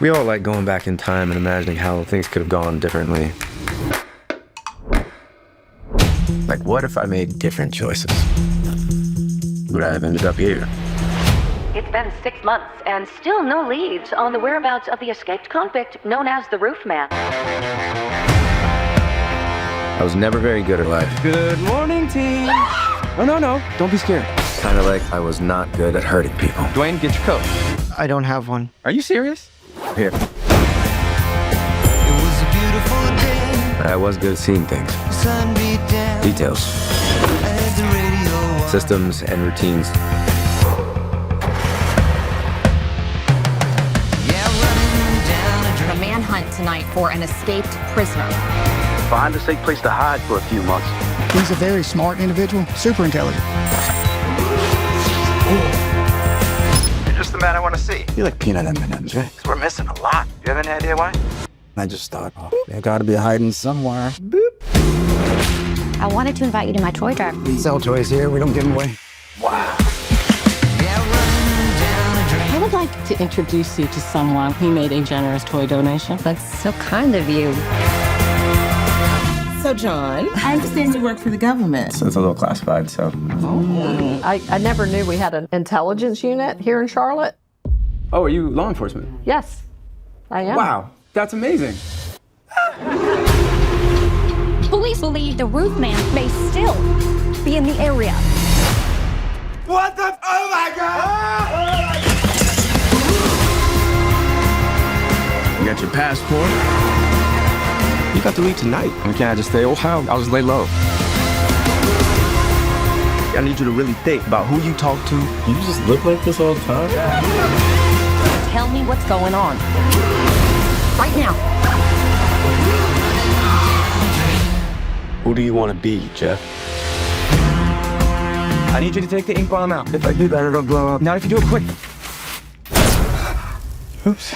We all like going back in time and imagining how things could have gone differently. Like, what if I made different choices? Would I have ended up here? It's been 6 months and still no leads on the whereabouts of the escaped convict known as the Roofman. I was never very good at life. Good morning, team. No, don't be scared. Kind of like I was not good at hurting people. Dwayne, get your coat. I don't have one. Are you serious? Here. It was a beautiful day. But I was good at seeing things. Sun beat down. Details. I had the radio on. Systems and routines. Yeah, running down a A dream. manhunt tonight for an escaped prisoner. Find a safe place to hide for a few months. He's a very smart individual, super intelligent. You're just the man I want to see. You like peanut M&Ms, right? 'Cause we're missing a lot. You have any idea why? I just thought, they gotta be hiding somewhere. I wanted to invite you to my toy drive. We sell toys here, we don't give them away. Wow. Yeah, running down a dream. I would like to introduce you to someone who made a generous toy donation. That's so kind of you. So, John, I understand you work for the government. So it's a little classified, so. I never knew we had an intelligence unit here in Charlotte. Oh, are you law enforcement? Yes, I am. Wow, that's amazing. Police believe the Roofman may still be in the area. What the? Oh my God! You got your passport? You got to leave tonight. And can I just stay? Oh, how? I'll just lay low. I need you to really think about who you talk to. You just look like this all the time? Tell me what's going on. Right now. Who do you want to be, Jeff? I need you to take the ink bomb out. If I do that, it'll blow up. Now, if you do it quick. Oops.